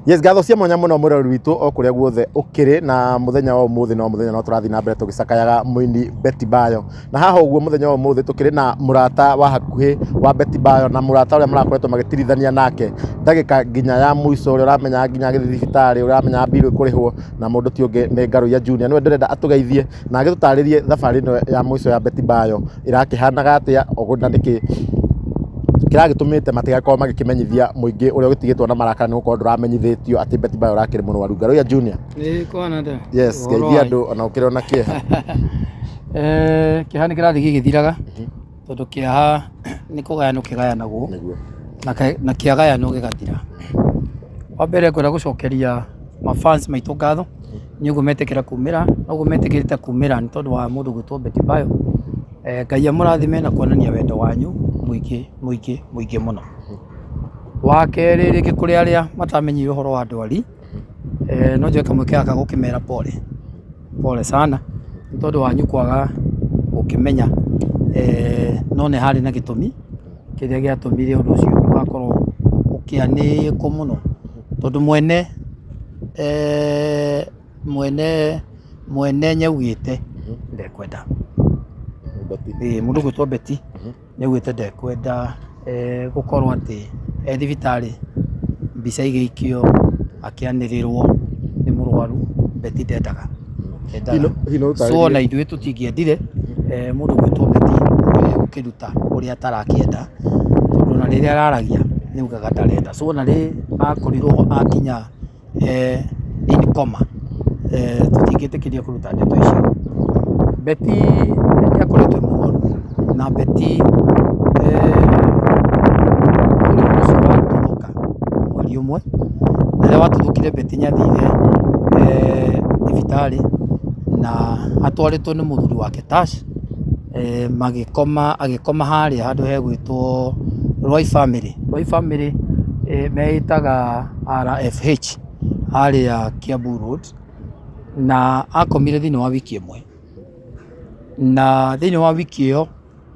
Yes, gatho cia mwanya muno murori witu okuria guothe ukiri na muthenya wa umuthi no muthenya no turathi na mbere tugicakayaga muini Betty Bayo na haha uguo muthenya wa umuthi tukiri na murata wa hakuhi wa Betty Bayo na murata uria marakoretwo magitirithania nake ndagika nginya ya muico uria uramenya nginya githibitari uramenya biru kurihwo na mundu ti ungi ni Ngaruya Junior niwe ndirenda atugeithie na agitutaririe thabari ino ya muico ya Betty Bayo irakihanaga atia ogunda niki kiragitumite matigakorwo magikimenyithia muingi uria ugitigitwo na marakara nuko nduramenyithitio ati Betty Bayo rakiri munwaru. Ngaruya Junior ni kona nda yes geithia andu ona ukiriona kieha kieha ni kirathi gigithiraga tondu kieha ni kugayano kigayanagwo na kiagayano gigathira. Wa mbere kwenda gucokeria mafans maitu ngatho ni uguo metekira kumira na uguo metekirite kumira ni tondu wa mundu gwitwo Betty Bayo. Ngai amurathime na kuonania wendo wanyu muingi muno. Wa keri riki kuri aria matamenyire uhoro wa ndwari no njoe kamwe kiaka gukimera pole sana tondu wanyu kwaga gukimenya no ne hari na gitumi kiria giatumire undu ucio ugakorwo ukianiko muno tondu mwene nyaugite ndekwenda mundu gwitwo Betty nĩaugĩte ndekwenda gukorwo ati thibitari mbica igĩikio akĩanĩrĩrwo nĩ mũrwaru. Betty ndendaga so ona ithuĩ tũtingĩendire mũndũ gwitwo Betty gũkĩruta ũrĩa atarakĩenda tondũ na rĩrĩa araragia nĩaugaga ndarenda. So ona rĩ akorirwo akinya in coma tũtingĩtĩkĩria kũruta ndeto icio. Betty nĩakoretwo mũrwaru na Betty mweri umwe na rĩrĩa watuthũkire Betty nĩathire thibitari na atwarĩtwo nĩ mũthuri wake Tash agĩkoma harĩa handũ hegwĩtwo Roy Family meĩtaga RFH harĩa Kiambu Road na akomire thĩinĩ wa wiki ĩmwe na thĩinĩ wa wiki ĩyo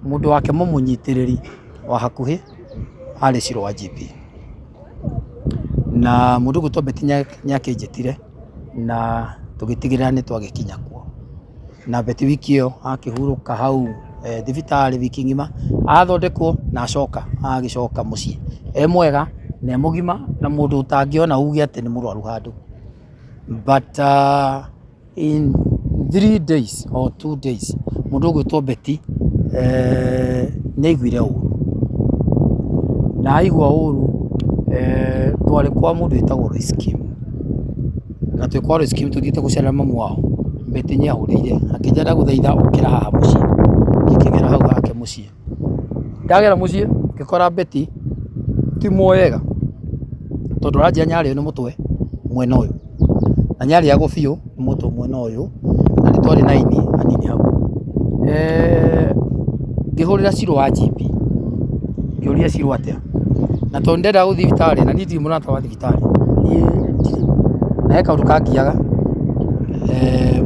mundu wake mũnyitirĩri wa hakuhi arĩ Ciro wa GP na mundu gwitwo Betty nĩakĩnjĩtire na tũgĩtigĩrĩra nĩ twagĩkinya kuo na Betty wiki ĩyo akĩhurũka hau thibitari wiki ng'ima athondekwo na agĩcoka mũciĩ mwega na mũgima na mundu ũtangĩona uge atĩ nĩ mũrwaru handũ. But in 3 days or 2 days mundu gwitwo Betty nĩaiguire ũru na aigua ũru twarĩ kwa mundu wĩtagwo Roy Kim na twĩ kwa Roy Kim tũthiĩte gũcerera mamu wao. Betty nĩahũrĩire akĩnjĩra gũthaitha ũkĩra haha mũciĩ. Ngĩkĩgera hau hake mũciĩ ndagera mũciĩ ngĩkora Betty ti mwega tondũ ranjia nyarĩo nĩ mũtwe mwena ũyũ na nyarĩagwo biũ nĩ mũtwe mwena ũyũ na nĩ twarĩ na ini hanini hau. Ngĩhũrĩra Ciro wa GP ngĩũria Ciro atĩa na tondũ ndendaga gũthiĩ thibitarĩ na niĩ ndirĩ mũrata wa thibitarĩ na he kaũndũ kangiaga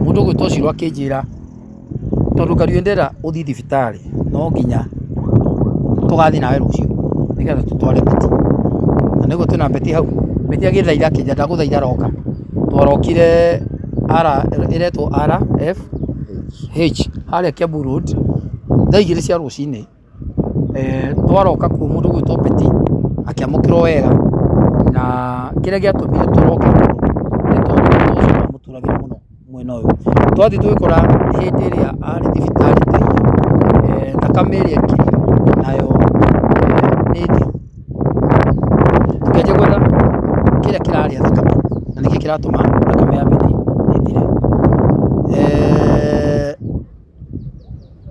mũndũ gwĩtwo Ciro akĩnjĩra tondũ Ngaruya ndenda ũthiĩ thibitarĩ no nginya tũgathiĩ nawe rũciũ nĩgetha tũtware Betty na nĩguo twĩna Betty hau. Betty agĩthaitha akĩnjĩra ndagũthaitha roka twarokire ĩretwo RFH harĩa Kiambu Road thaa 2 cia rũcinĩ. Twaroka kuo mũndũ gwĩtwo Betty akĩamũkĩrwo wega na kĩrĩa gĩatũmire tũroke nĩ tondũ ũcio mũturagĩra mũno mwena ũyũ. Twathiĩ twĩkora hĩndĩ ĩrĩa arĩ thibitarĩ ta iyo thakame ĩrĩa ekĩrirwo nayo nĩ thĩ. Tũkĩanjia gwetha kĩrĩa kĩrarĩa thakame na nĩkĩo kĩratũma thakame ya Betty ĩthire.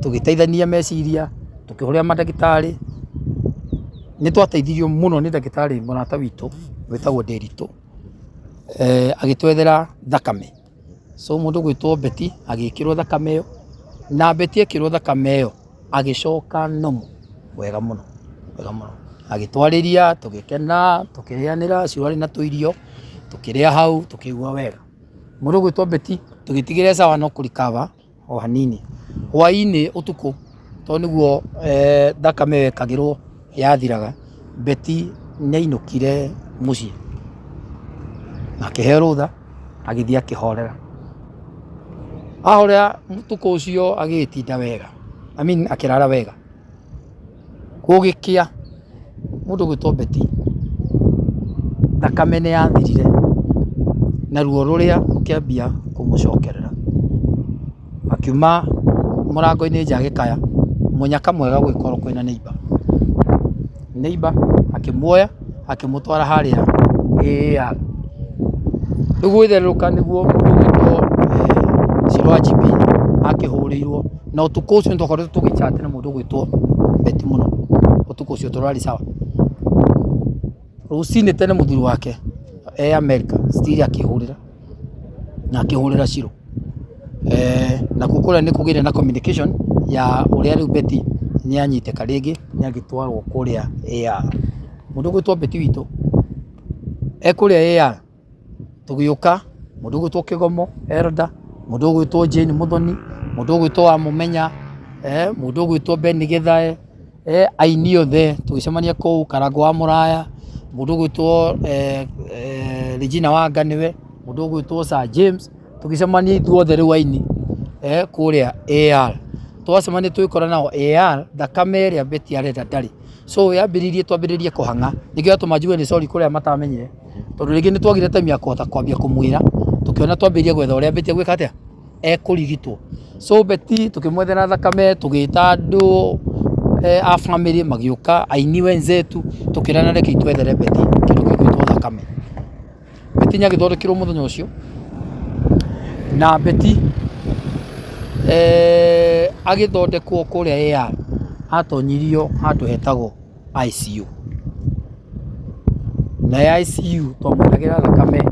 Tũgĩteithania meciria tukĩhũrĩra mandagĩtarĩ nĩ twateithirio mũno nĩ ndagĩtarĩ mũrata witũ wĩtagwo Ndĩritũ agĩtwethera thakame. So mũndũ gwĩtwo Betty agĩkĩrwo thakame ĩyo na Betty ekĩrwo thakame ĩyo agĩcoka nomu wega mũno agĩtwarĩria tũgĩkena tũkĩrĩanĩra Ciro arĩ na tũirio tũkĩrĩa hau tũkĩigua wega. Mũndũ gwĩtwo Betty tũgĩtigĩrĩra sawa no kũrikava o hanini. Hwaĩ-inĩ ũtukũ tondũ nĩguo thakame yekagĩrwo yathiraga Betty nĩainũkire mũciĩ na akĩheo rũtha agĩthiĩ akĩhorera. Ahorera mũtuko ũcio agĩtinda wega, akĩrara wega. Gũgĩkĩa mũndũ gwĩtwo Betty, thakame nĩ yathirire na ruo rũrĩa rũkĩambia kũmũcokerera. Akiuma mũrango-inĩ nja agĩkaya, mũnyaka mwega gwĩkorwo kwĩna neighbor akĩmuoya akĩmũtwara harĩa AAR. Rĩu gwĩtherũka nĩguo mũndũ gwĩtwo Shiro wa GP akĩhũrĩirwo, na ũtukũ ũcio nĩtwakoretwo tũgĩchat na mũndũ gwĩtwo Betty mũno. Ũtukũ ũcio tũrarĩ sawa. Rũcinĩ tene mũthuri wake America still akĩhũrĩra na akĩhũrĩra Shiro. Na kũkũrĩa nĩ kũgĩire na communication ya ũrĩa rĩu Betty nĩ anyitĩka rĩngĩ nĩ agĩtwarwo kũrĩa AAR. Mũndũ gwĩtwo Betty witũ kũrĩa AAR, tũgĩũka mũndũ gwĩtwo Kĩgomo Elder, mũndũ gwĩtwo Jane Muthoni, mũndũ gwĩtwo wa Mũmenya, mũndũ gwĩtwo Ben Gĩthae, aini othe tũgĩcemania kũu, Karangũ wa Mũraya, mũndũ gwĩtwo Regina Wanga nĩwe, mũndũ gwĩtwo Sir James, tũgĩcemania ithuothe rĩu aini kũrĩa AAR. Twacemania twĩkora nao AAR, thakame ĩrĩa Betty arenda ndarĩ. So twambĩrĩrie kũhang'a, nĩkĩo atũma njuge nĩ sorry kũrĩa matamenyire, tondũ rĩngĩ nĩ twagire time ya kũhota kwambia kũmwĩra, tũkĩona twambĩrĩrie gwetha ũrĩa Betty gwĩka atĩa kũrigitwo. So Betty tũkĩmwethera thakame, tũgĩta andũ a family magĩũka, aini wenzetu, tũkĩrana reke itwethere Betty kĩndũ gĩgwĩtwo thakame. Betty nĩ agĩthondekerwo mũthenya ũcio, na Betty agĩthondekwo kũrĩa AAR, atonyirio handũ hetagwo ICU. Na ICU twamwethagĩra thakame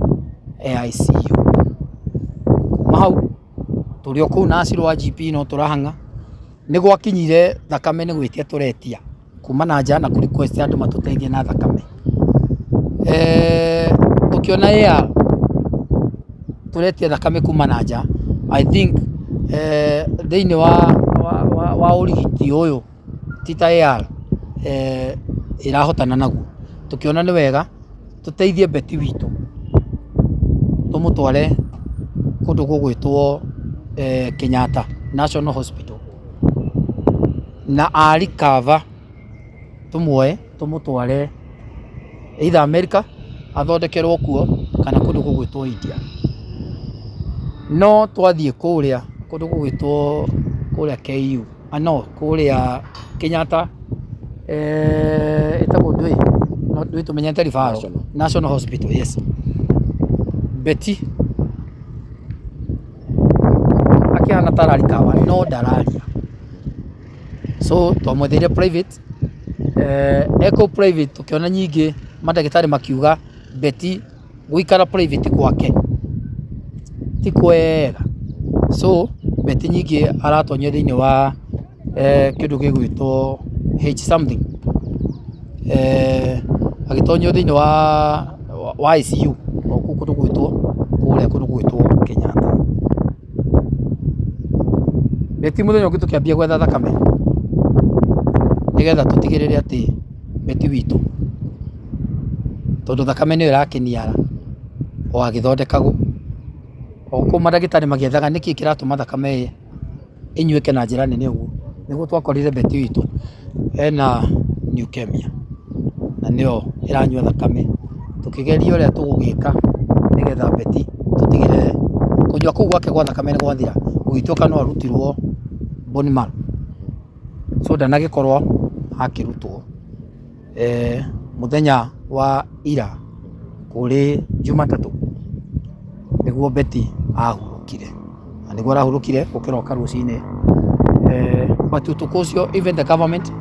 ICU. Kuma hau tũrĩ o kũu na Shiro wa GP no tũrahang'a, nĩ gwakinyire thakame nĩ gwĩtia tũretia kuma na nja na kũ request andũ matũteithie na thakame. Tũkĩona AAR tũretia thakame kuma na nja, I think thĩinĩ wa ũrigiti ũyũ tita AAR ĩrahotana naguo. Tũkĩona nĩ wega tũteithie Betty witũ, tũmũtware kũndũ gũgwĩtwo Kenyatta National Hospital, na recover tũmuoe tũmũtware either America athondekerwo kuo kana kũndũ gũgwĩtwo India. No twathiĩ kũrĩa kũndũ gũgwĩtwo kũrĩa KU, kũrĩa Kenyatta ĩtagwo ndũĩ tũmenyete referral National Hospital, yes. Betty akĩhana ta recover no ndararia, so twamwetheire private, private tũkĩona nyingĩ mandagĩtarĩ makiuga Betty gũikara private gwake ti kwega. So Betty nyingĩ aratonyio thĩinĩ wa kĩndũ gĩgwĩtwo H something, agĩtonyio thĩinĩ wa ICU kũndũ gwĩtwo Kenyatta. Betty mũthenya ũngĩ tũkĩambia gwetha thakame nĩgetha tũtigĩrĩre atĩ Betty witũ, tondũ thakame nĩyo ĩrakĩniara o agĩthondekagwo, o kũu mandagĩtarĩ magĩethaga nĩkĩ kĩratũma thakame ĩnyuĩke na njĩra nene ũguo, nĩguo twakorire Betty witũ ena leukemia na nĩyo ĩranyua thakame. Tũkĩgeria ũrĩa tũgũgĩka nĩgetha Betty tũtigĩrĩre kũnyua kũu gwake gwa thakame nĩ gwathira, gũgĩtuĩka no arutirwo bone marrow, so ndanagĩkorwo akĩrutwo. Mũthenya wa ira kũrĩ Jumatatũ nĩguo Betty ahurũkire, na nĩguo arahurũkire gũkĩroka rũcinĩ. But ũtukũ ũcio even the government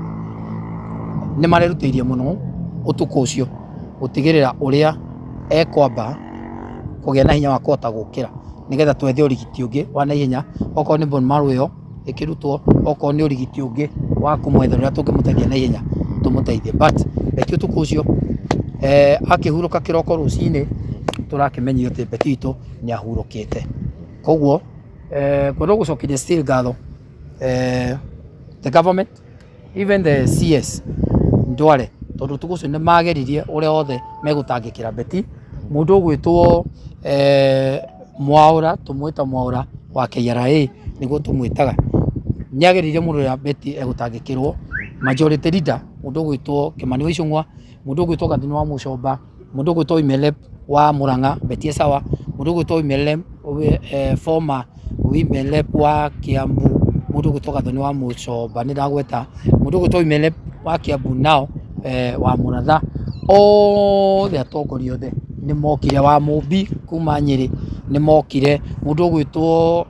nĩ marerutĩirie mũno ũtukũ ũcio gũtigĩrĩra ũrĩa ekwamba kũgĩa na hinya wa kũhota gũkĩra, nĩgetha twethe ũrigiti ũngĩ wa naihenya, okorwo nĩ bone marrow ĩyo ĩkĩrutwo, okorwo nĩ ũrigiti ũngĩ wa kũmwetha ũrĩa tũngĩmũteithia naihenya tũmũteithie. But Betty ũtukũ ũcio akĩhurũka kĩroko rũcinĩ, tũrakĩmenyio atĩ Betty witũ nĩ ahurũkĩte. Koguo kwenda gũcokeria still ngatho the government, even the CS Ndware, tondũ ũtukũ ũcio nĩ mageririe ũrĩa othe megũtangĩkĩra Betty mundu gwitwo Mwaura, tumwita Mwaura wa KRA niguo tumwitaga, nyagerire mundu ya beti egutangikirwo majority leader mundu gwitwo Kimani Wicung'wa, mundu gwitwo Gathini wa Mucomba, mundu gwitwo Imelep wa Murang'a Betie Sawa, mundu gwitwo Imelep former Imelep wa Kiambu, mundu gwitwo Gathini wa Mucomba ni ndagweta, mundu gwitwo Imelep wa Kiambu nao wa Muratha, othe atongoria othe ni mokire, wa Mumbi kuma Nyeri ni mokire, mundu gwitwo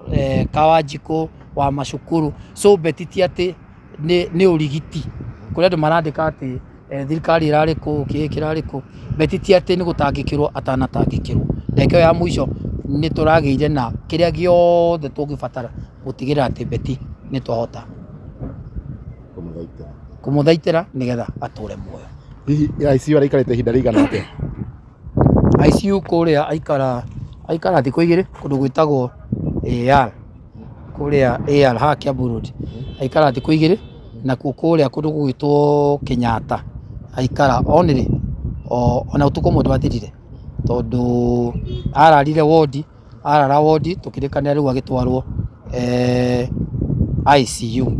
Kawanjiku wa Macukuru. So beti ti ati ni urigiti kuria andu marandika ati thirikari irari ku kirari ku, beti ti ati ni gutangikirwo atanatangikirwo. Ndeke ya mwisho ni turageire na kiria giothe tungibatara gutigirira ati beti ni twahota kumuthaitira nigetha ature muoyo. Hihi ICU araikarite ihinda rigana atia? ICU kuria aikara thiku 2 kundu gwitagwo AR, kuria AR ha Kiambu Road aikara thiku 2, na kuria kundu gwitwo Kenyatta aikara onire ona utuko mundu athirire tondu ararire ward tukirikanira riu agitwarwo ICU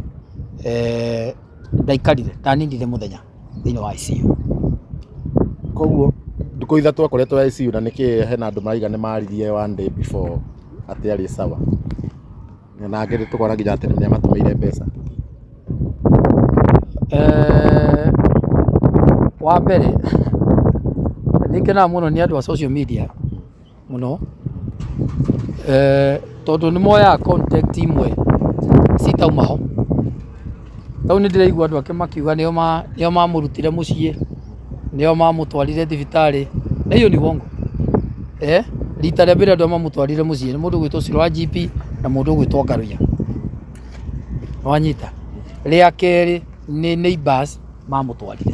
ndaikarire ndanindire muthenya thiini wa ICU. Koguo nduku ithatu akoretwo ICU, na niki hena andu maigane maririe one day before ati ari sawa, na angĩ tukora nginya ati ni amatumeire mbeca. Wa mbere nikena muno ni andu a social media muno, tondu ni moya contact imwe citauma ho. Tau ni ndiraigua andu ake makiuga nio mamurutire mucii, nio mamutwarire thibitari, na hiyo ni wongo. Rita ria mbere andu mamutwarire mucii ni mundu gwitwo Sirwa GP na mundu gwitwo Ngaruya, wanyita. Ria keri ni neighbors mamutwarire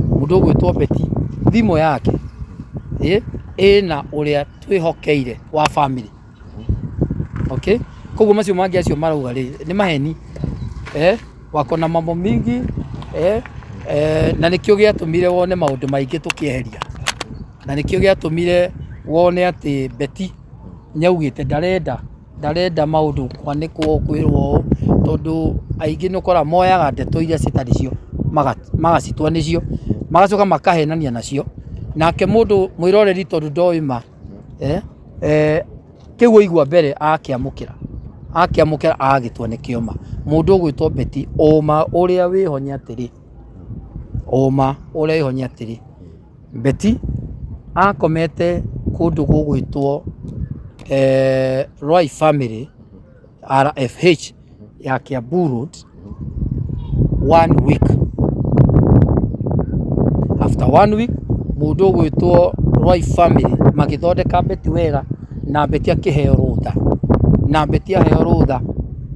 mundu gwitwo Beti, thimo yake ina uria twihokeire wa family. Okay, koguo macio mangi acio marauga ri ni maheni, wako na mambo mingi, na nikio giatumire wone maundu maingi tukieheria, na nikio giatumire wone ati Beti nyaugite ndarenda maundu kwanikwo kwirwo, tondu aingi nukora moyaga ndeto iria citari cio magacitwa nicio, magacoka makahenania nacio, nake mundu mwiroreri tondu ndoima kiu igwa mbere akiamukira agitwa ni kioma. Mundu gwitwo Beti oma uria wihonya atiri, Beti akomete kundu gugwitwo Roy Family RFH ya Kiambu Road 1 week. After 1 week mundu gwitwo Roy Family magithondeka Beti wega, na Beti akiheo rutha, na Beti aheo rutha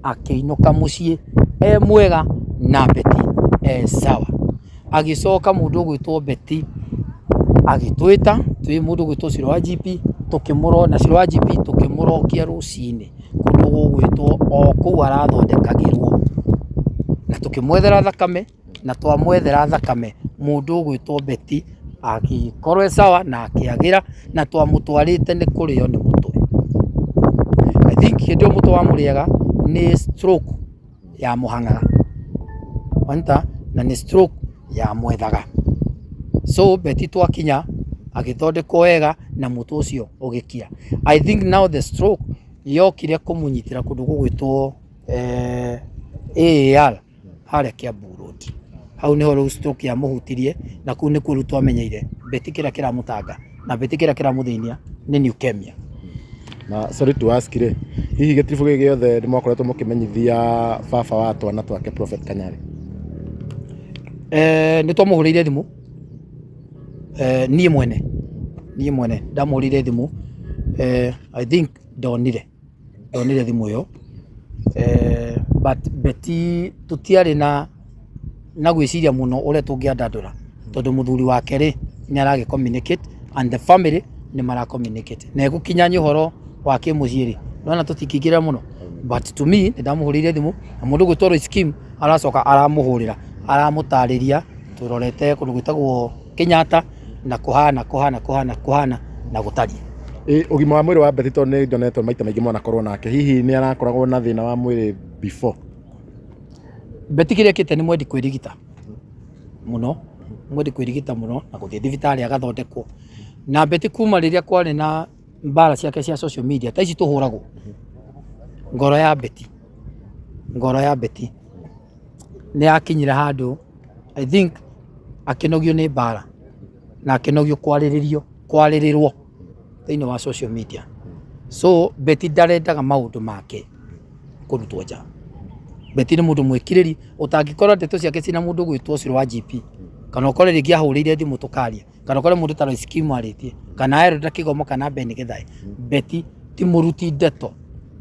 akiinuka mucii mwega, na Beti sawa. Agicoka mundu gwitwo Beti agitwita twi mundu gwitwo Sirwa GP tukimuro na Sirwa GP tukimurokia rucini kundu gugwitwo o kuu arathondekagirwo, na tukimwethera thakame, na twamwethera thakame mundu gwitwo Beti agikorwe sawa na akiagira, na twamutwarite ni kurio ni mutwe. I think hindio mutwe wa muriega ni stroke ya muhangaga wanta, na ni stroke ya mwethaga. So Beti twakinya agithondekwo wega na mutwe ucio ugikia. I think now the stroke yokire kumunyitira kundu gugwitwo AAR haria Kiambu Road. Hau niho ru stroke ya muhutirie, na kuu ni kuru twamenyeire Beti kira mutanga, na Beti kira muthinia ni leukemia. Na sorry to ask ri, hihi gitirifu gigi giothe ni mwakoretwo mukimenyithia baba wa twana twake Prophet Kanyari? Ni twamuhurire thimu, nie mwene ndamuhurire thimu. I think ndonire thimu yo, but Beti tutiari na gwiciria muno uria tungiandandura, tondu muthuri wake ri ni aragi communicate and the family ni mara communicate, na gukinya nyuhoro wa kimucii ri nona tutikigira muno. But to me ndamuhurire thimu, na mundu gwitoro scheme aracoka aramuhurira aramutariria turorete kundu gwitagwo Kenyatta, na kuhana na gutari. Ugima wa mwiri wa Betty to ni ndonetwo maita maingi mwana korwo nake hihi ni arakoragwo na thina wa mwiri before. Betty kiria kite ni mwendi kwirigita muno na guthie thibitari agathondekwo. Na Betty kuma riria kwari na mbara ciake cia social media ta ici tuhuragwo, ngoro ya Betty ni akinyira handu I think akinogio ni mbara na akinogio kwaririrwo thiini wa social media. So Betty ndarendaga maundu make kurutwo nja. Betty ni mundu mwikiriri, utangikora ndeto ciake cina mundu gwitwo ciro wa GP kana ukore ringi ahurire thimu tukaria kana ukore mundu taro scheme aritie kana Eroda Kigomo kana Ben Githai. Betty ti muruti ndeto,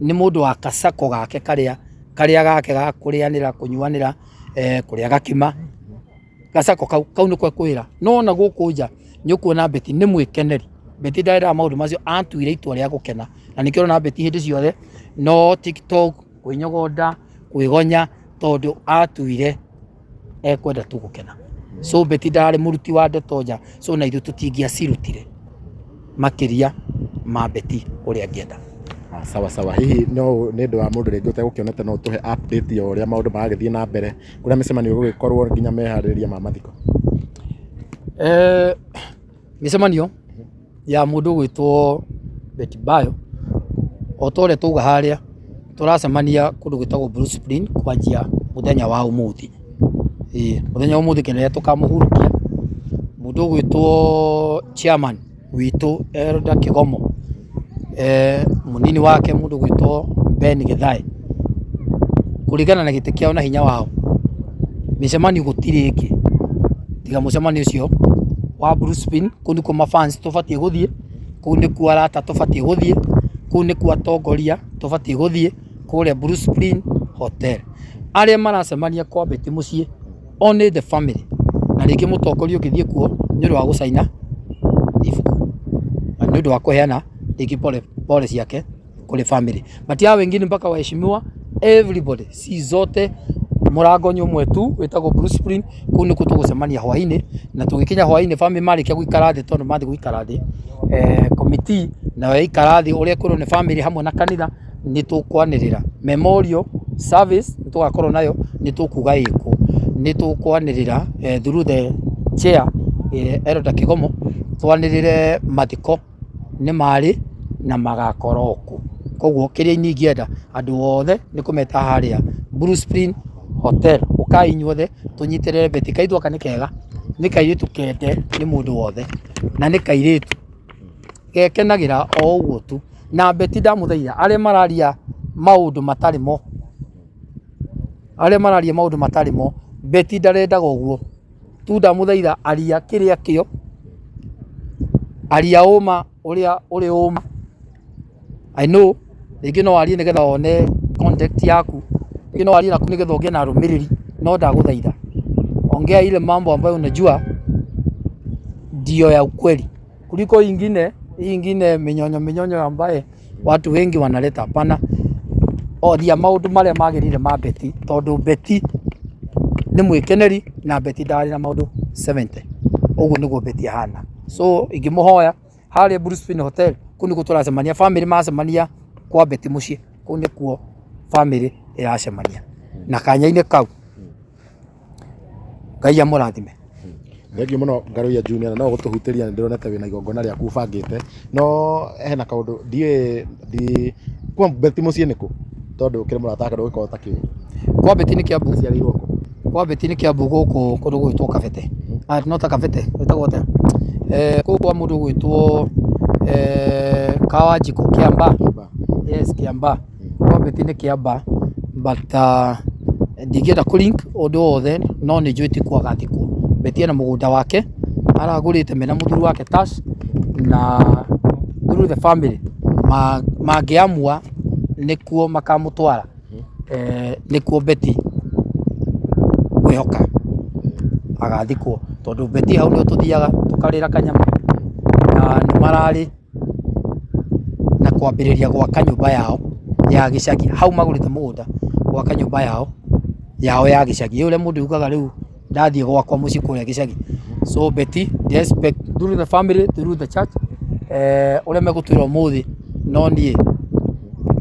ni mundu wa kasako gake karia gake ga kurianira kunyuanira kuria gakima gasako kau ni kwira no na guku nja nyukuona Betty ni mwikeneri. Betty ndaira maundu macio atuire itwa ria gukena na nikio na Betty hindi ciothe no TikTok kwinyogonda kwigonya tondu atuire ekwenda tu gukena. So Betty ndari muruti wa ndeto nja, so na ithu tutingia cirutire makiria ma Betty uria ngienda. Sawa hihi no ni ndu wa mundu ringi utegukionete no tuhe update ya uria maundu maragithie na mbere kuria micemanio gugikorwo nginya mehariria ma mathiko. Micemanio ya mundu gwitwo Betty Bayo otore tuga haria turacemania kundu gwitagwo Blue Spring kwanjia muthenya wa umuthi. Muthenya wa umuthi kene tukamuhurukia mundu gwitwo chairman witu Eroda Kigomo, munini wake mundu gwitwo Ben Githai, kurigana na gite kiao na hinya wao micemanio gutiri iki tiga mucemanio ucio wa Blue Spring kundu kwa mafans tufatie guthie kundu kwa arata tufatie guthie kundu kwa atongoria tufatie guthie kuria Blue Spring Hotel. Aria maracemania kwa Betty mucii only the family na ringi mutongoria ukithie kuo ni ndo wa gucaina ibuku na ni ndo wa kuheana ringi pole ciake kuri family, but ya wengine mpaka waheshimiwa everybody si zote murango nyumwe tu wetagwo Blue Spring kunu kutugucemania hwaini na tugikinya hwaini family marikia guikara thi tondu mathi guikara thi committee na waikara thi uria kuru ni family hamwe na kanitha ni tukwanirira memorial service tugakorwo nayo ni tukuga iko ni tukwanirira through the chair Eroda Kigomo twanirire mathiko ni mari na magakoroko koguo kiria ingienda andu othe ni kumeta haria Blue Spring Hotel ukai inyuothe tunyitirire Betty kaitwa kani kega ni kairitu kende ni mundu wothe na ni kairitu gekenagira o uguo tu na Betty ndamuthaira aria mararia maundu matarimo Betty ndarendaga uguo tu ndamuthaira aria kiria kio aria uma uria uri uma I know ringi no arie nigetha one contact yaku ringi no arie naku nigetha ugie na rumiriri no ndaguthaitha ongea ile mambo ambayo unajua ndio ya ukweli kuliko ingine minyonyo ambaye watu wengi wanaleta. Hapana, oria maundu maria magirire ma Betty tondu Betty ni mwikeneri na Betty ndari na maundu 70 uguo niguo Betty hana. So ingimuhoya haria Blue Spring Hotel kuni guturacemania family macemania kwa Betty mucii kuni kuo family iracemania na kanya-ini kau Ngai amurathime. Thengiũ mũno Ngaruiya Junior, no gũtũhutĩria ndĩronete wĩna igongona rĩaku bangĩte no hena kaũndũ ndiĩ kwa Betty mũciĩ nĩkũ tondũ ũkĩrĩ mũrata wake ndũgĩkorwo ũtakĩũĩ. Kwa Betty nĩ Kiambu. Aciarĩirwo kũ? Kwa Betty nĩ Kiambu gũkũ kũndũ gwĩtwo Kabete. No ta Kabete gwĩtagwo atĩa kũu kwa mũndũ gwĩtwo Kawanjikũ Kiamba. Yes, Kiamba. Kwa Betty nĩ Kiamba but ndingĩenda kũlink ũndũ wothe no nĩ njũĩ ti kwa gathikũ. Betty ena mũgũnda wake aragũrĩte mena mũthuri wake Tash na through the family mangĩamua nĩkuo makamũtwara nĩkuo Betty kwĩhoka agathikwo tondu Betty hau nĩo tũthiaga tũkarĩra kanyama na nĩ mararĩ na kwambĩrĩria gwaka nyũmba yao ya gĩcagi hau magũrĩte mũgũnda gwaka nyũmba yao ya gĩcagi ũrĩa mũndũ yugaga rĩu ndathiĩ gwakwa mũciĩ kũrĩa gĩcagi So Betty, they expect through the family, through the church. Ule megutwira muthi no nie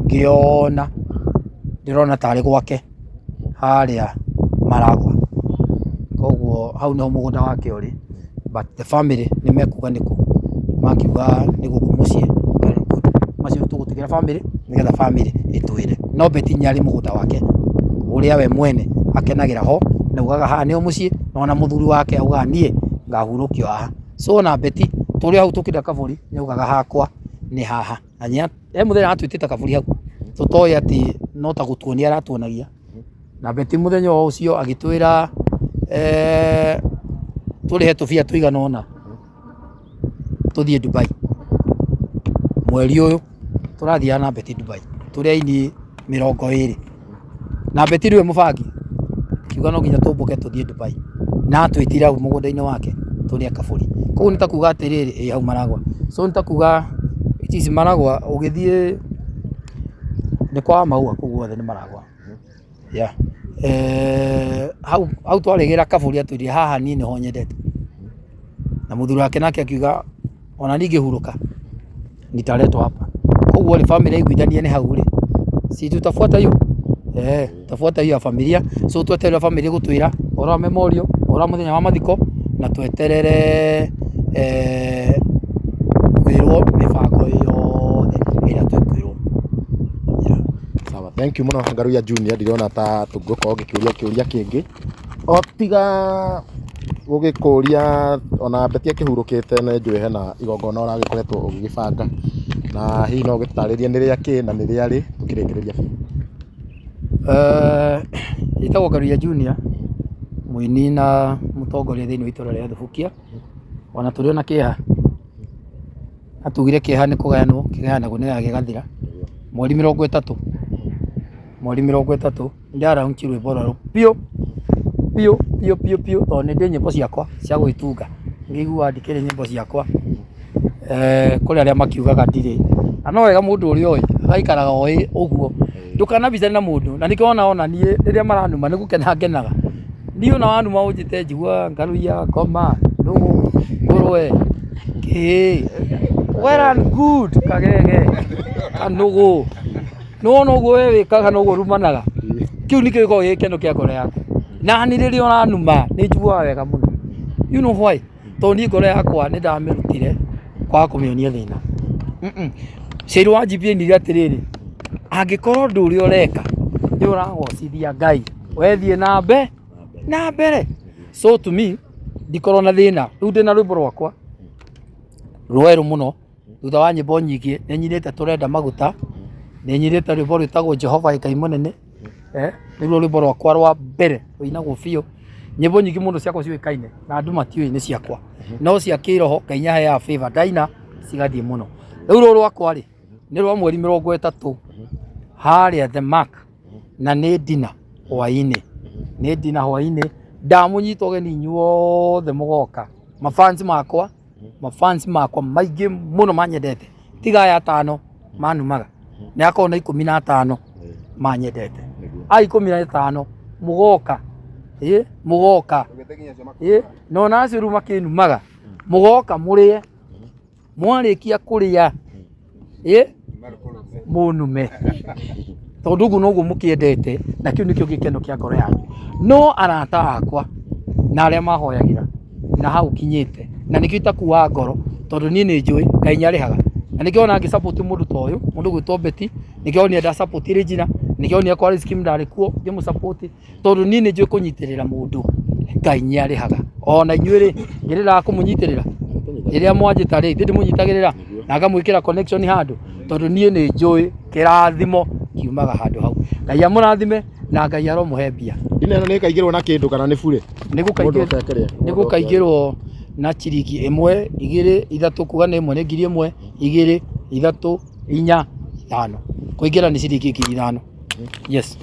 ngiona ndirona tari gwake haria Maragwa. Koguo hau no mugunda wake uri, but the family ni mekuga niku makiuga ni guku mucii macio tugutigera family nigetha family itwire. No Betty nyari mugunda wake uria we mwene akenagira ho na ugaga haha ni mucii no na muthuri wake auga nie ngahurukio haha. So na Betty turi hau tukida kaburi ni ugaga hakwa ni haha anya muthenya atwitite kaburi hau tutoi ati no ta gutuonia aratuonagia. Na Betty muthenya ucio agitwira turi he tubia tuigana ona tuthie Dubai mweri uyu turathia na Betty Dubai turi aini 20 na Betty riwe mubangi kiuga no nginya tumbuke tuthie Dubai na twitira au mugunda-ini wake turi akaburi. Koguo ni takuga atiriri hau Maragwa. So ni takuga itici Maragwa ugithie ni kwa maua koguo othe ni Maragwa. Yeah. Hau twarigira kaburi atwiri haha ni ho nyendete. Na muthuri wake nake akiuga ona ningihuruka nitaletwa hapa. Koguo ni family iguithanie ni hau ri. Si tutafuata hiyo. Tafuata hiyo familia. So tweterera family gutwira ora memorial, ora muthenya wa mathiko na tweterere kwirwo mibango yothe ira twirwo. Sawa, thank you muno Ngaruya Junior. Ndirona ta tugukorwo gikiuria kingi otiga gugikuria ona Betty akihurukite na njui hena igongona uragikoretwo ugigibanga na hihi no gitaririe ni ria ki na ni ria ri tukirikiriria biu. Itagwo Ngaruya Junior muini na mutongoria thiini wa itura ria Thubukia. Ona turi ona kiha atugire kiha ni kugayanwo kigayanagwo ni gathira mweri 30 ndara unchi rwimbo rwa pio to ni ndi nyimbo ciakwa cia gwitunga ngigua ndikire nyimbo ciakwa kuri aria makiugaga ndire no wega mundu uri oi agaikaraga oi uguo ndukanabicana na mundu na nikiona ona nie riria maranuma ni gukena ngenaga ndio na wandu maunjite njigua Ngaruya ngoma ndugu ngurwe well and good kagege kanugu no guo we wikaga no guo rumanaga kiu nikiko gikeno kia ngoro yaku na ni riria oranuma ni njigua wega muno. You know why? To ni ngoro yakwa ni ndamirutire kwa kumionia thina ciru wa GPN ni atiriri angikorwo nduri ureka ni uragocithia Ngai wethie na mbere. So to me ndikorwo na thina riu ndina rwimbo rwakwa rweru muno thutha wa nyimbo nyingi ni nyirite turenda maguta ni nyirite rwimbo rwitagwo Jehova Ngai munene niruo rwimbo rwakwa rwa mbere ruinagwo biu. Nyimbo nyingi muno ciakwa ciuikaine na andu matiui ni ciakwa no cia kiroho Ngai nyahe ya favor ndaina cigathie muno. Riu rwo rwakwa ri ni rwa mweri 30 haria the mark na ni dina hwaini ndamunyita ugeni inyuothe mugoka mafans makwa maingi muno manyendete tiga ya 5 manumaga ni akona 15 manyendete a 15 mugoka no naciru makinumaga mugoka murie mwarikia kuria munume tondu guo noguo mukiendete na kiu nikio gikeno kia ngoro yanyu. No arata akwa na aria mahoyagira na hau kinyite na nikio itakuwa ngoro tondu ni njui Ngai nyarihaga na nikio ona ngi support mundu ta uyu mundu gwitwo Betty nikio ni nda support Regina nikio ni akwa scheme ndari kuo ngimu support tondu ni njui kunyitirira mundu Ngai nyarihaga ona inyuiri ngirira kumunyitirira iria mwanjita ri ndi munyitagirira na ngamwikira connection handu tondu nie ni njui kirathimo kiumaga handu hau. Ngai amurathime na Ngai aromuhe mbia. Dina ino ni kaigirwo na kindu kana ni bure? Nigu kaigirwo na chiringi 1 2 3 kuga ni 1 ni ngiri 1 2 3 4 5 kuingira ni chiringi 5,000. Yes.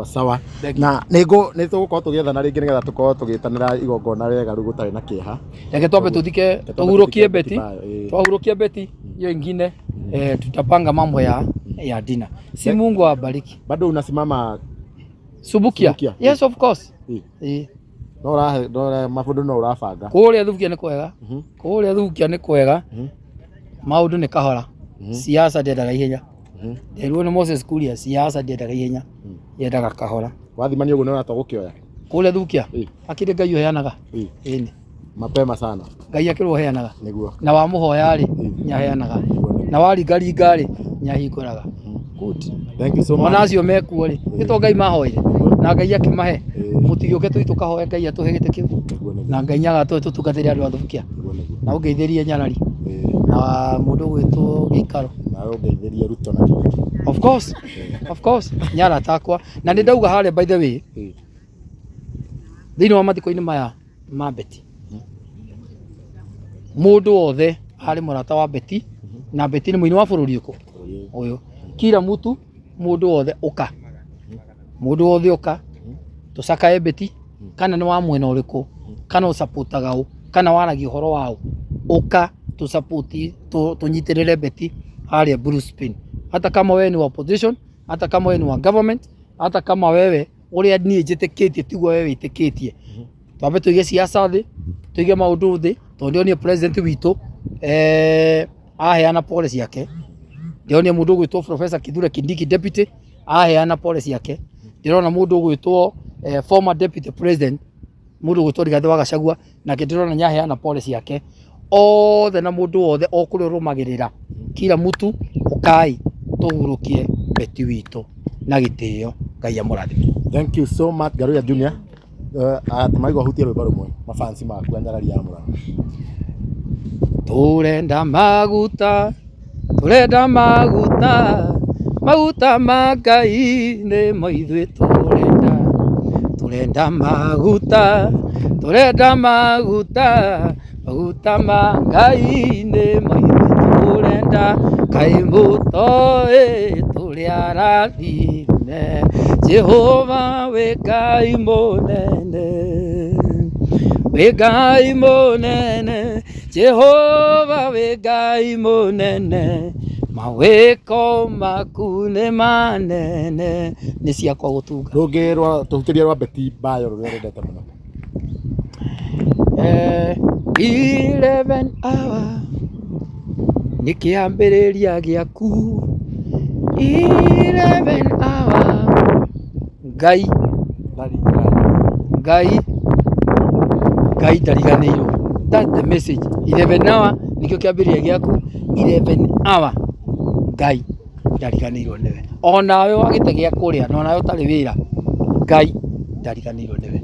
Sawa na nigo ni tugukorwo tugiethana ringi nigetha tukorwo tugitanira igongona rega riu gutari na kieha. Reke twambe tuthike tuhurukie Betty hiyo ingine tutapanga mambo ya dina. Si Mungu awabariki. Bado unasimama Subukia? Yes, of course. no mafundu no urabanga kuria thukia ni kwega kuria thukia ni kwega maundu ni kahora siasa ndendaga ihenya nderuo ni Moses Kuria siasa ndendaga ihenya yendaga kahora wathimani uguo nona tugukioya kuria thukia akiri Ngai uheanaga ini mapema sana Ngai akirwo heanaga niguo na wa muhoya ri nyaheanaga na waringaringa ri nyahinguraga good thank you so much ona acio mekuo ri nito Ngai mahoire na Ngai akimahe mutigioke tukahoya Ngai atuhe gite kiu na Ngai nyaga tutungatire andu athukia na ungeithirie Nyarari na mundu gwitwo Gikaro na ungeithirie Ruto na of course Nyara takwa na ni ndauga hare by the way thini wa mathiko-ini maya ma Beti mundu wothe hari murata wa Beti na Beti ni muini wa bururi uyu kila mtu mundu wothe uka mundu wothe uka tucakae Beti kana ni wa mwena uriku kana usupportaga u kana waragia horo wao uka tu support tunyitirire Beti hari Bruce Spin hata kama wewe ni wa opposition hata kama wewe ni wa government hata kama wewe uria nie njitikitie tiguo wewe itikitie twambe tuige siasa thi tuige maundu thi tondu ni president witu aheana policy yake ndio mundu gwitwo Professor Kithure Kindiki deputy aheana policy yake ndirona mundu gwitwo former deputy president mundu gwitwo Rigathi wa Gachagua na ndirona nyaheana policy yake othe na mundu wothe okuri rumagirira kila mtu ukai tuhurukie Beti witu na gitio Ngai amurathime thank you so much Garuya Junior atumaigwa hutie rwimbo rumwe mafansi maku Nyarari ya Murang'a turenda maguta maguta ma Ngai ni mo ithuĩ turenda maguta ma Ngai ni mo ithuĩ turenda Ngai mũtoĩ tũrĩ arathime Jehova we Ngai mũnene Jehova we Ngai mũnene mawĩko maku nĩ manene nĩ ciakwa gũtunga rũngĩ rwa tuhutirie rwa Beti Bayo rũrĩa rwendete mũno 11 hour nĩ kĩambĩrĩria gĩaku 11 hour Ngai ndariganĩirwo that's the message 11 hour nikio kĩambĩrĩria gĩaku 11 hour Ngai ndariganĩirwo nĩwe onawe wagĩte gĩa kũrĩa na onawe ũtarĩ wĩra Ngai ndariganĩirwo nĩwe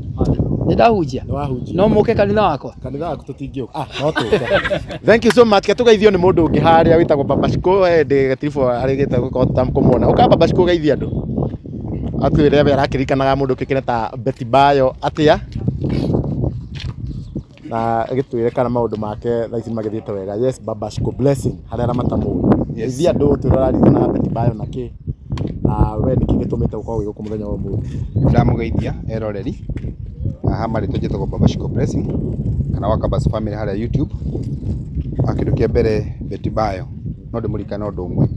ndahunjia no mũke kanitha waku tutingĩũka no tũke thank you so much tugeithio nĩ mũndũ ũngĩ harĩa wĩtagwo Babashiko ndi gatiribũ arĩgĩte gũkota kũmuona ũka Babashiko geithia andũ atwĩre we arakĩrikanaga mũndũ ũkĩkĩne ta Beti Bayo atĩa na gĩtwĩre kana maũndũ make thaa ici magĩthiĩte wega yes Babashiko blessing harĩa aramata mũndũ geithia andũ tũrarikana Beti Bayo na kĩ na we nĩkĩ gĩtũmĩte gũkorwo wĩ gũkũ mũthenya wa ũmũthĩ ndamugeithia eroreri aha marĩtwa njĩtagwo Babashiko blessing kana Wakabas family harĩa YouTube akĩndũ kĩa mbere Beti Bayo no ndĩmũririkane ũndũ ũmwe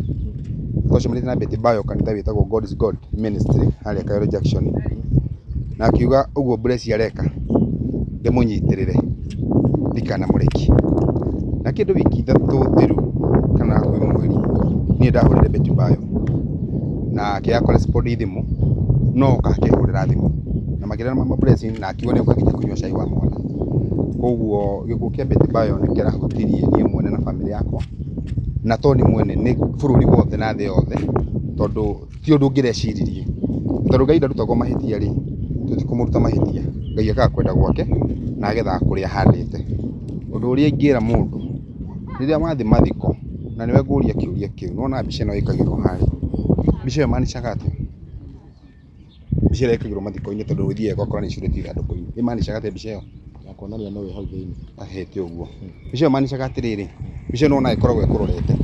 tũcemanirie na Beti Bayo kanitha wĩtagwo God is God ministry harĩa Kayole Junction na akiuga ũguo bless areka ndĩmũnyitĩrĩre ndikanamũreki na kĩndũ wiki ithatũ thiru kana kwĩ mweri niĩ ndahũrĩre Beti Bayo na akĩakora sport thimũ no akĩhũrĩra thimũ na makĩrera mama blessing na akiuga nĩ ũkaginya kũnyua cai wa mwana koguo gĩkuũ kĩa Beti Bayo nĩ kĩrahutirie niĩ mwene na family yakwa na to nĩ mwene nĩ bũrũri wothe na thĩ yothe tondũ ti ũndũ ũngĩreciririe tondũ Ngai ndarutagwo mahĩtia rĩ tũtikũmũruta mahĩtia Ngai akaga kwenda gwake na agetha kũrĩa ahandĩte ũndũ ũrĩa ingĩra mũndũ rĩrĩa wathi mathiko na nĩwe ngũria kĩũria kĩu nona mbica ĩno ĩkagĩrwo harĩ mbica ĩyo maanishaga atĩa mbica ĩyo ĩkagĩrwo mathiko-inĩ tondũ ũthiaga ũgakora nĩ icurĩtio ithandũkũ-inĩ ĩmaanishaga atĩa mbica ĩyo yakuonania no wĩ hau thĩinĩ ahĩte ũguo mbica ĩyo maanishaga atĩrĩrĩ mbica ĩno ona ĩkoragwo ĩkũrorete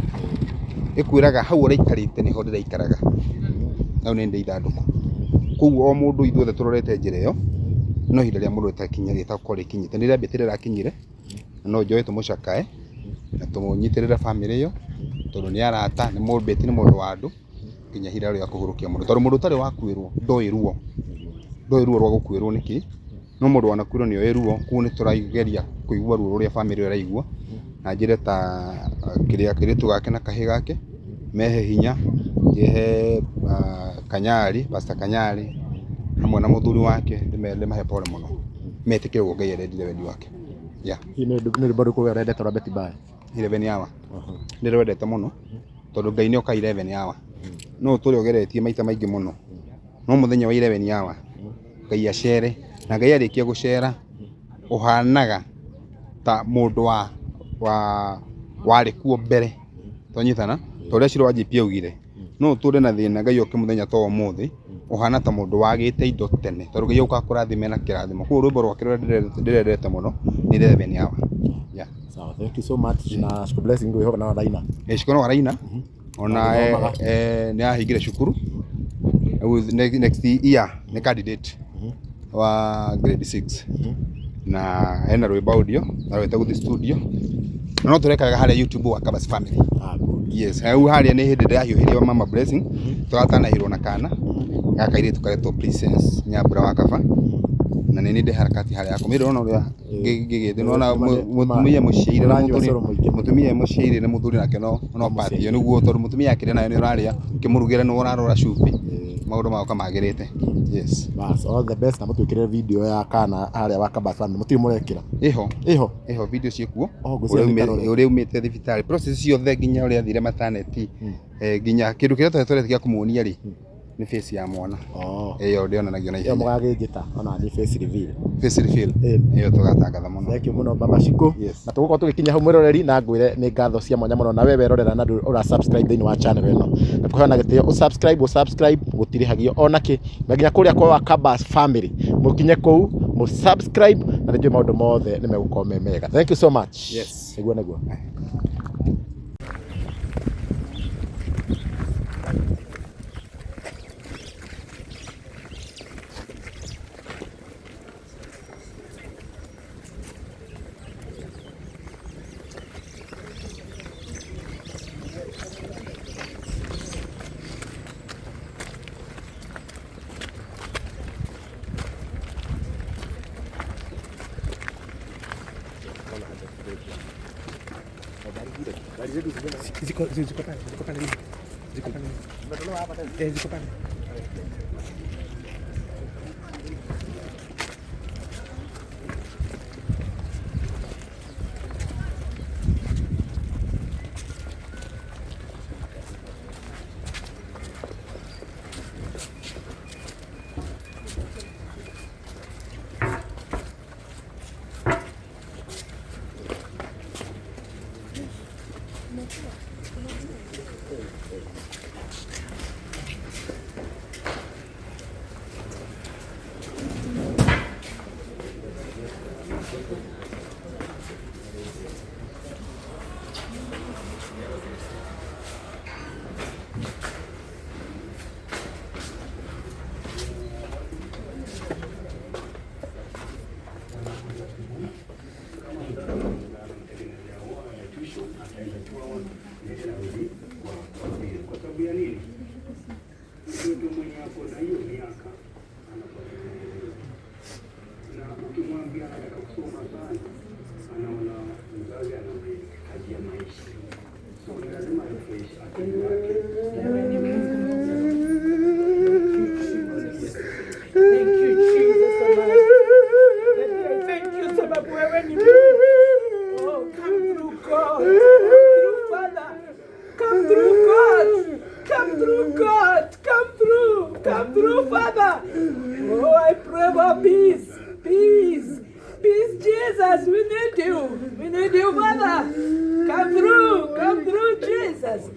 ĩkwĩraga hau ũraikarĩte nĩho ndĩraikaraga hau nĩ ndĩ ithandũkũ koguo o mũndũ ithuothe tũrorete njĩra ĩyo no ihinda rĩa mũndũ rĩtakorwo rĩkinyĩte nĩ rĩrĩa Beti rĩrakinyire no njoe tũmũcakae na tũmũnyitĩrĩre family ĩyo tondũ nĩ arata nĩ mũndũ Beti nĩ mũndũ wa andũ nginya ihinda rĩa kũhurũkia mũndũ tondũ mũndũ ũtarĩ wakuĩrwo ndoĩ ruo rwa gũkuĩrwo nĩkĩ no mũndũ wanakuĩrwo nĩ oĩ ruo, kũu nĩ tũrageria kũigua ruo rũrĩa famĩlĩ ĩraigua na njĩre ta kĩrĩa kĩrĩtu gake na kahĩ gake mehe hinya, njehe Kanyari, Pastor Kanyari hamwe na mũthuri wake ndĩmahe pole mũno, metĩkĩre ũguo Ngai arendire wendi wake. Nĩ rwĩmbo rũrĩkũ wendete rwa Betty Bayo? 11 hour nĩ rwendete mũno tondũ Ngai nĩ oka 11 hour, no tũrĩ ogeretie maita maingĩ mũno, no mũthenya wa 11 hour Ngai acere, na Ngai arĩkia gũcera ũhanaga ta mũndũ warĩ kuo mbere, tonyitana ta ũrĩa Shirũ wa JP augire, no tũrĩ na thĩna Ngai oke mũthenya ta ũmũthĩ ũhana ta mũndũ wagĩte indo tene, tondũ Ngai oka kũrathime na kĩrathimo, koguo rwĩmbo rwake rũrĩa ndĩrendete mũno nĩ 11 hour. Sawa, thank you so much na Shiko Blessing ngũĩhoka na waraina. Shiko no waraina ona nĩ ahingire cukuru next year nĩ candidate wa grade 6 na ena rwĩmbo audio na rwĩte gũthi studio, no tũrekaga harĩa YouTube wa Kabas Family. Yes, hau harĩa nĩ hĩndĩ ndĩrahiũhĩrio Mama Blessing, tũratanahirwo na kana gaka irĩtu karetwo Princess Nyambura wa Kaba, na nĩ ndĩ harakati harĩa yako mĩrĩ ona ũrĩa ngĩgĩthĩ nona mũtumia mũciire na mũtumia mũciire na mũthuri nake no patio nĩguo, tondũ mũtumia akĩrĩ nayo nĩ ũrarĩa ũkĩmũrugĩra nĩ ũrarora cumbĩ, maũndũ mao kamagĩrĩte. Yes, bas, all the best na mũtwĩkĩre video ya kana harĩa wa Kabas Family, mũtirĩ mũrekĩra iho video ciĩkuo ũrĩa umĩte thibitarĩ, process ciothe nginya ũrĩa athire maternity, nginya kĩndũ kĩrĩa twetũrete gĩa kũmuonia rĩ nĩ face ya mwana ĩyo ndĩonanagio na ihenya mũgagĩnjĩta ona nĩ face reveal ĩyo tũgatangatha mũno. Thank you mũno Baba Shiko, na tũgũkorwo tũgĩkinya hau mwĩroreri, na ngwĩre nĩ ngatho cia mwanya mũno na wewe rorera na ũra subscribe thĩinĩ wa channel ĩno, na kũheana gĩtĩo subscribe gũtirĩhagio onakĩ, na nginya kũrĩa kwa Kabas Family mũkinye kũu subscribe, na nĩnjũĩ maũndũ mothe nĩ megũkorwo me mega. Thank you so much. Yes, nĩguo ziko pale. Come through, Father. Oh, I pray for peace, peace, peace, Jesus. We need you, Father. Come through, Jesus.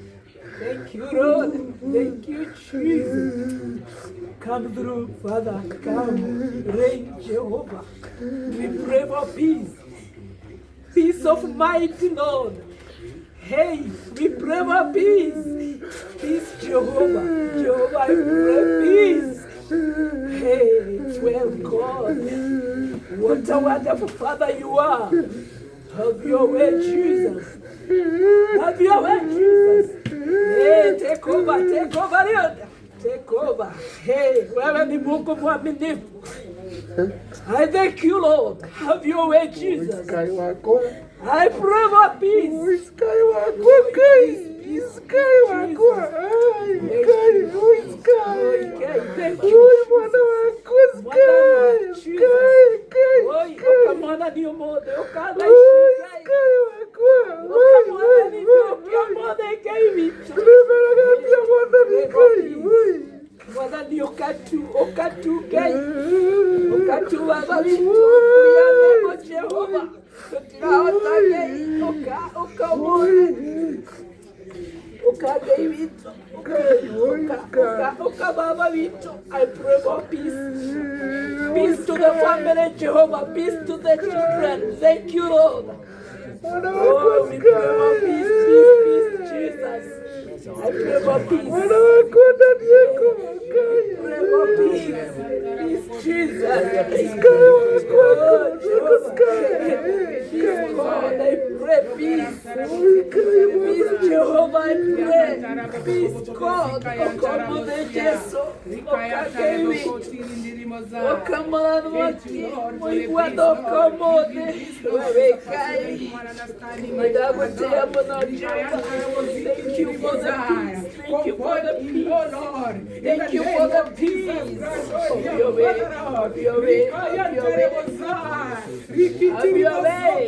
Thank you, Lord. Thank you, Jesus. Come through, Father. Come, reign, Jehovah. We pray for peace, peace of mind, Lord. Hey, we pray for peace. Peace, Jehovah. Jehovah, I pray peace. Hey, well, God. What a wonderful Father you are. Have your way, Jesus. Have your way, Jesus. Hey, take over, Lord. Take over. Hey, wewe ni Mungu mwaminifu. I thank you, Lord. Have your way, Jesus. I pray for peace. Mwana ni omode okada Mwana ni okatu gai okatu baba vitu ya Jehova tutiraota gai oka baba vitu. I pray for peace. Peace to the family, Jehovah. Peace to the children. Thank you, Lord. Oh, we pray for peace, Jesus. I pray for peace. I pray for peace, Jesus. God, I pray peace. Peace, Jehovah, I pray. Peace, God. Okamode Jesu. Okakewi. Okamana wati. Mwiguado okamode. Wewekai. Madagotea mwana Jehovah. Thank you for the peace. Thank you for the peace. Thank you for the peace. Have your way. Have your way. Have your way. Have your way.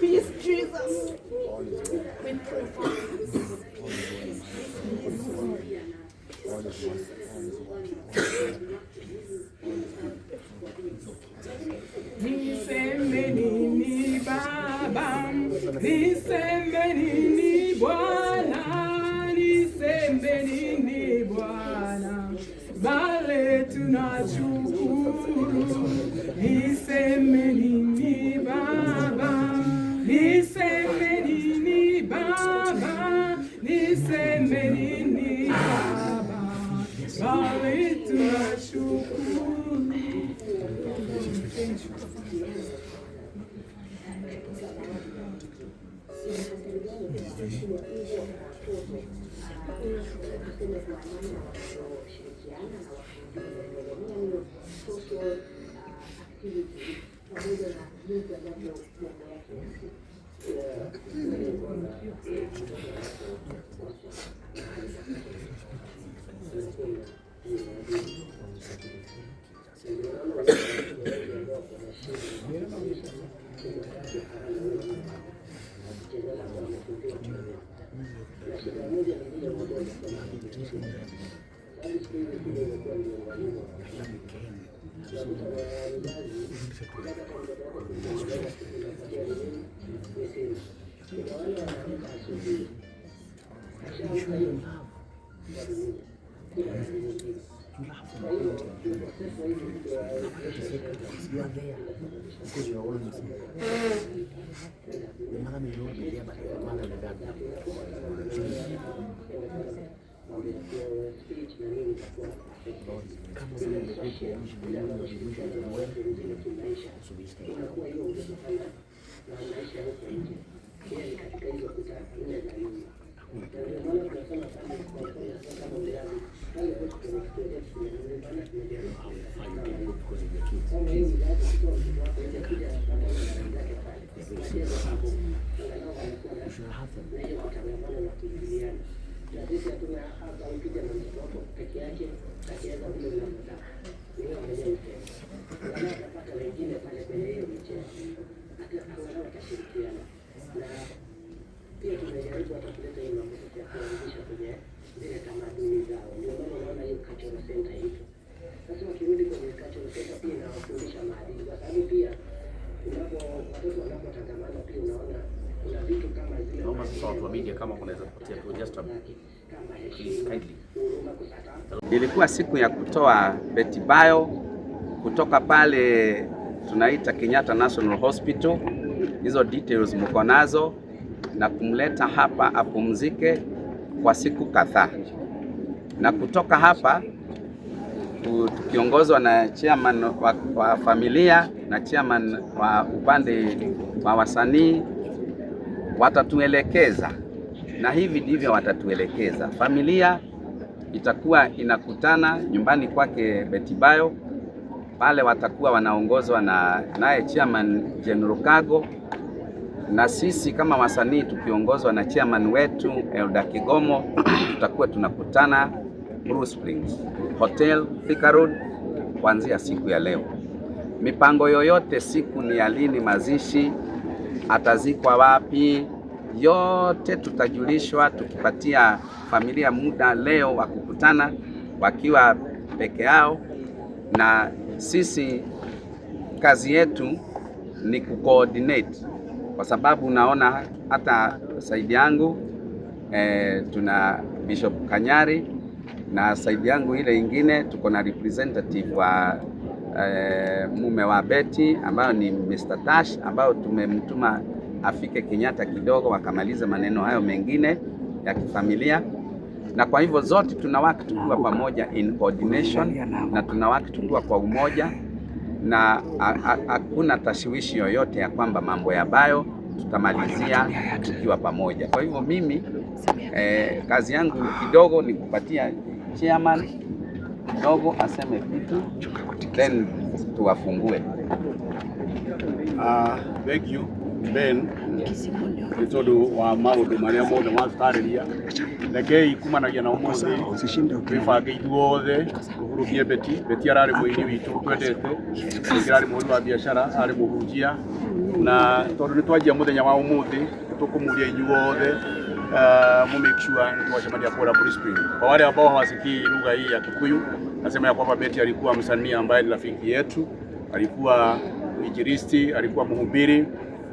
Peace, Jesus. We pray for peace. Niseme nini Baba, niseme nini Bwana, niseme nini Bwana, bale tunashukuru. Niseme nini Baba, niseme nini Baba, niseme nini Baba, bale tunashukuru. Ilikuwa siku ya kutoa Betty Bayo kutoka pale tunaita Kenyatta National Hospital. Hizo details mko nazo, na kumleta hapa apumzike kwa siku kadhaa, na kutoka hapa tukiongozwa na chairman wa familia na chairman wa upande wa wasanii watatuelekeza, na hivi ndivyo watatuelekeza. Familia itakuwa inakutana nyumbani kwake Betty Bayo, pale watakuwa wanaongozwa na naye chairman General Kago, na sisi kama wasanii tukiongozwa na chairman wetu Elda Kigomo tutakuwa tunakutana Bruce Springs Hotel Thika Road kuanzia siku ya leo. Mipango yoyote, siku ni ya lini mazishi, atazikwa wapi, yote tutajulishwa, tukipatia familia muda leo wa kukutana wakiwa peke yao, na sisi kazi yetu ni kucoordinate, kwa sababu unaona hata saidi yangu tuna Bishop Kanyari, na saidi yangu ile ingine tuko na representative wa mume wa Betty ambayo ni Mr. Tash, ambayo tumemtuma afike Kenyatta kidogo wakamaliza maneno hayo mengine ya kifamilia. Na kwa hivyo zote tunawaki tukiwa pamoja in coordination, na tunawaki tukiwa kwa umoja, na hakuna tashwishi yoyote ya kwamba mambo ya Bayo tutamalizia tukiwa pamoja. Kwa hivyo mimi kazi yangu kidogo ni kupatia chairman kidogo aseme vitu, then tuwafungue. Thank you Ben nitodo wa maundu maria mothe matarĩria rekei kumanagia na ũmũthĩ twĩbange ithuothe ũhurukie Betty ararĩ mũini witũ twendete, ararĩ mũhũri wa biacara, arĩ mũhunjia, na tondũ nĩ twanjia mũthenya wa ũmũthĩ tũkũmũria ithuothe make sure tuwachamania kwa Bruce Springs. Kwa wale ambao hawasikii lugha hii ya Kikuyu, nasema ya kwamba Betty alikuwa msanii ambaye ni rafiki yetu, alikuwa injilisti, alikuwa mhubiri,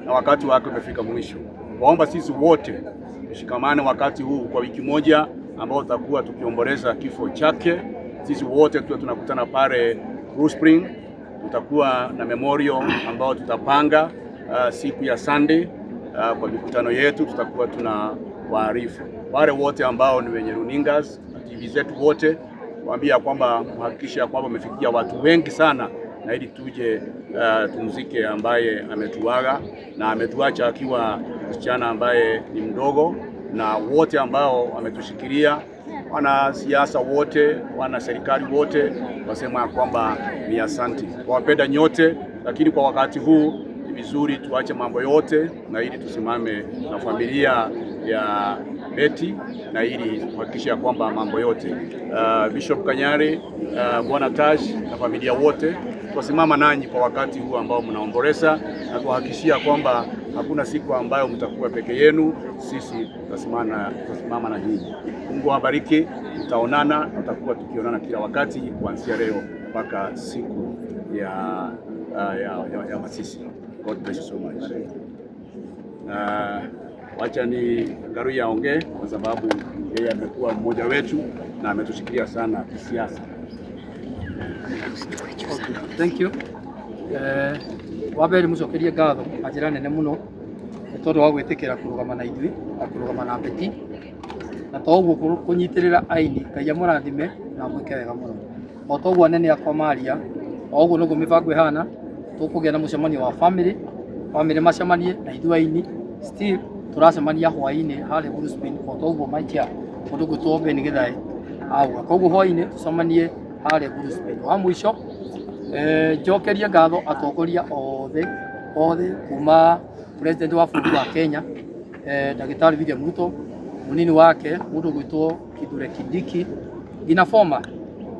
na wakati wake umefika mwisho. Waomba sisi wote tushikamane wakati huu kwa wiki moja ambao tutakuwa tukiomboleza kifo chake. Sisi wote tunakutana pale Bruce Springs, tutakuwa na memorial ambao tutapanga siku ya Sunday. Kwa mikutano yetu tutakuwa tuna waarifu wale wote ambao ni wenye runingas na TV zetu wote, waambia kwamba mhakikisha kwamba umefikia watu wengi sana, na ili tuje tumzike ambaye ametuaga na ametuacha akiwa msichana ambaye ni mdogo, na wote ambao wametushikilia, wana siasa wote, wana serikali wote, wasema kwamba ni asante. Wapenda nyote, lakini kwa wakati huu ni vizuri tuache mambo yote na ili tusimame na familia ya Betty, na ili kuhakikisha kwamba mambo yote Bishop Kanyari, Bwana Tash na familia wote tusimama nanyi kwa wakati huu ambao mnaomboleza, na kuhakikishia kwamba hakuna siku ambayo mtakuwa peke yenu. Sisi tutasimama na nyinyi. Mungu awabariki, tutaonana, tutakuwa tukionana kila wakati kuanzia leo mpaka siku ya masisi. God bless you so much. Wacha ni Garuya aongee kwa sababu yeye amekuwa mmoja wetu na ametushikilia sana kisiasa. Thank you. Wabere mucokerie ngatho na njĩra nene mũno nĩ tondũ wa gwĩtĩkĩra kũrũgama na ithuĩ na kũrũgama na Beti, na to ũguo kũnyitĩrĩra aini. Ngai amũrathime na mwĩke wega mũno. O to ũguo anene akwa maria, o ũguo nĩguo mĩbango ĩhana. Tũkũgĩa na mũcemanio wa family macemanie na ithuĩ aini still tũracemania hwaĩ-inĩ harĩa Bruce. O to ũguo maikia mũndũ gwĩtwo Ben Gĩthaĩ auga, koguo hwaĩ-inĩ tũcemanie harĩa Bruce. Wa mũico njokerie ngatho atongoria othe kuma president wa bũrũri wa Kenya Ndagĩtarĩ William Ruto, munini wake mũndũ gwĩtwo Kithure Kindiki, nginya former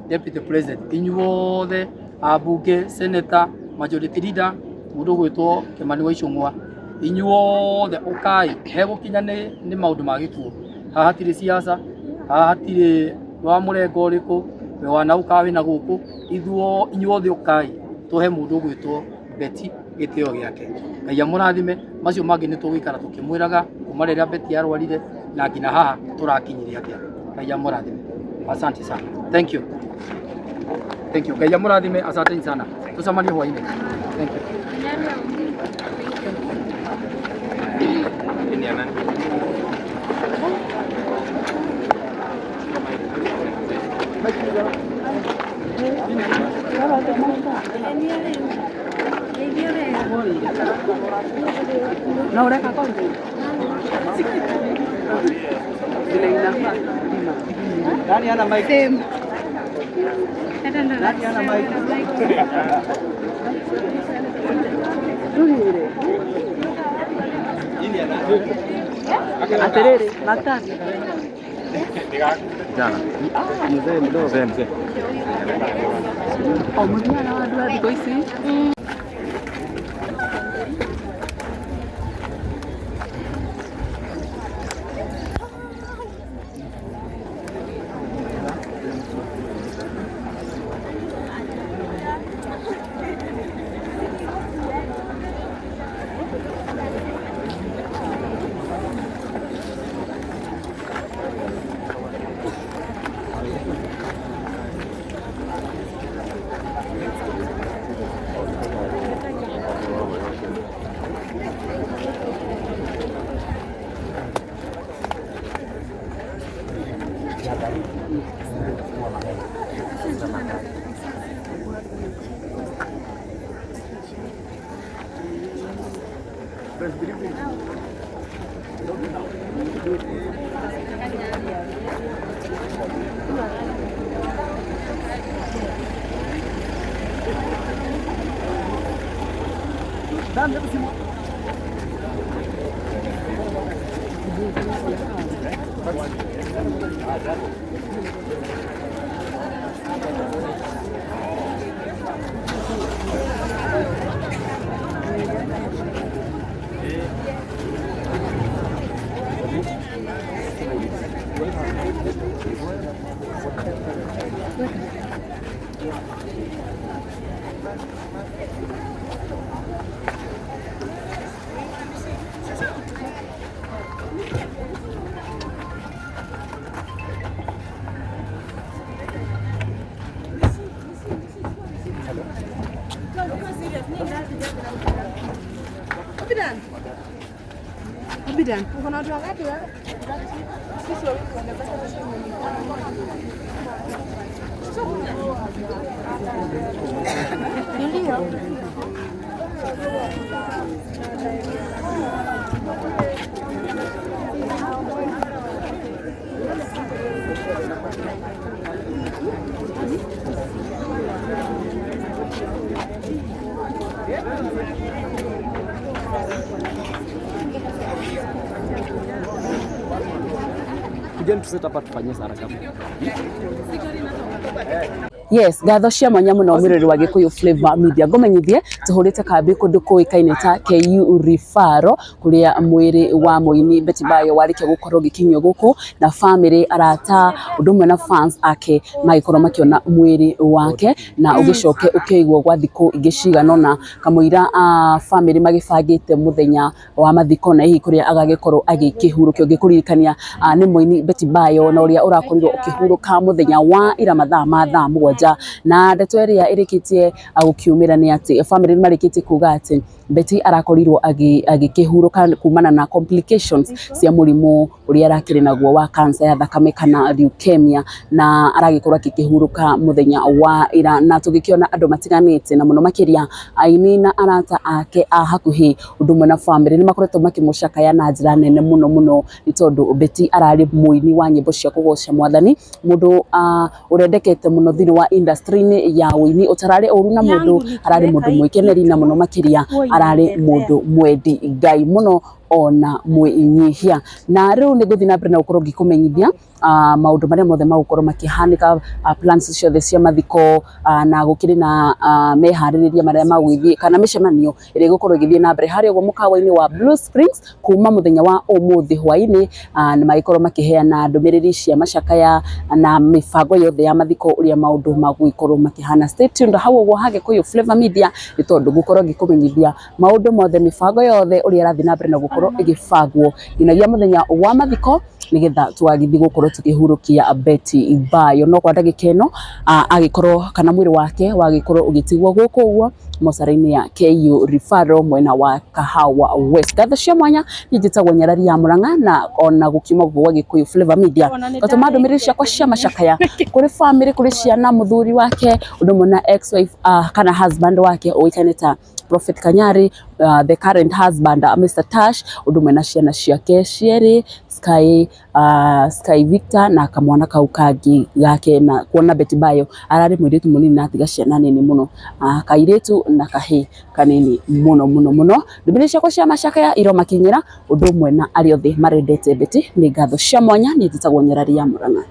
deputy president, inyuothe ambunge, senator, majority leader mũndũ gwĩtwo Kimani wa Icũng'wa, inyuothe ũkai hegũkinya nĩ maũndũ ma gĩkuo. Haha hatirĩ siasa, haha hatirĩ wa mũrengo ũrĩkũ, we wana ũkawe na gũkũ, inyuothe ũkai tũhe mũndũ gwĩtwo Beti gĩtĩo gĩake. Ngai amũrathime. Macio mangĩ nĩ tũgũikara tũkĩmwĩraga kuma rĩrĩa Beti arwarire na nginya haha tũrakinyĩria atĩa. Ngai amũrathime. Asante sana. Thank you. Ngai amũrathime. Asante sana. Tũcemanie hwaĩ-inĩ. Thank you. No ureka konti. Vile inafaa. Nani ana mic? Nani ana mic? Aterere, matatu. Jana. Mzee. Mwana wa dua diko isi. Abidan, uko na watu wangapi wewe? Sisi wawili tunapata shilingi 500. Ndio. Kujeni tuseta tufanyie haraka. Yes, ngatho cia mwanya muno mwiriri wa Gikuyu Flavor Media ngomenyithie tuhurite kambi kundu kuikaine ta KU Rifaro kuria mwiri wa muini Beti Bayo warike gukorwo gikinyio guku na family arata undumwe na fans ake magikorwo makiona mwiri wake na ugicoke ukeigwo gwa thiku igicigano na kamuira family magibangite muthenya wa mathiko na hihi kuria agagikorwo agikihurukio ngikuririkania ni muini Beti Bayo na uria urakorirwo ukihuruka muthenya wa ira mathaa ma thaa 7 7 na ndeto iria irikitie gukiumira ni ati family ni marikitie kuga ati Betty arakorirwo agikihuruka kumana na complications cia murimu uria arakiri naguo wa cancer ya thakame kana leukemia na aragikorwo akihuruka muthenya wa ira na tugikiona andu matiganite na muno makiria aini na arata ake a hakuhi undumwe na family ni makoretwo makimucakaya na njira nene muno ni tondu Betty arari muini wa nyimbo cia kugoca mwathani mundu urendekete muno thini wa industry ni ya uini utarari uru na mundu arari mundu mwikeneri na muno makiria arari mundu mwendi Ngai muno ona mwinyihia na riu ni guthi na mbere na ukorwo ngikumenyithia maundu maria mothe magukorwo makihanika plans ciothe cia mathiko na gukiri na mehaririria maria magwithie kana micemanio iri gukorwo igithie na mbere hari ugo mukawa-ini wa Blue Springs kuma muthenya wa umuthi hwaini ni magikorwo makiheana ndumiriri cia macakaya na mifango yothe ya mathiko uria maundu magwikorwo makihana. Stay tuned hau ugo Hagikuyu Flavor Media itondu gukorwo ngikumenyithia maundu mothe mifango yothe uria rathi na mbere na gukorwo igifagwo nginagia muthenya wa mathiko nigetha twagithi gukorwo tukihurukia Betty Bayo no kwa ndagika ino agikorwo kana mwiri wake wagikorwo ugitigwo guku uguo mosaraini ya KU Referral mwena wa Kahawa West. Gatho cia mwanya nijitagwo Nyarari ya Murang'a na ona gukiuma gwa Gikuyu Flavor Media gatuma ndumiriri ciakwa cia macakaya kuri family kuri ciana muthuri wake undumwe na ex-wife kana husband wake oikane ta Prophet Kanyari, the current husband Mr. Tash undumwe na ciana ciake cieri Sky Victor na kamwana kau kangi gake na kuona Betty Bayo arari mwiritu munini na atiga ciana nini muno kairetu na kahi kanini muno ndumiriri ciakwa cia macakaya iro makinyira undumwe na ariothe marendete Betty ni ngatho cia mwanya ni titagwo Nyarari ya Murang'a.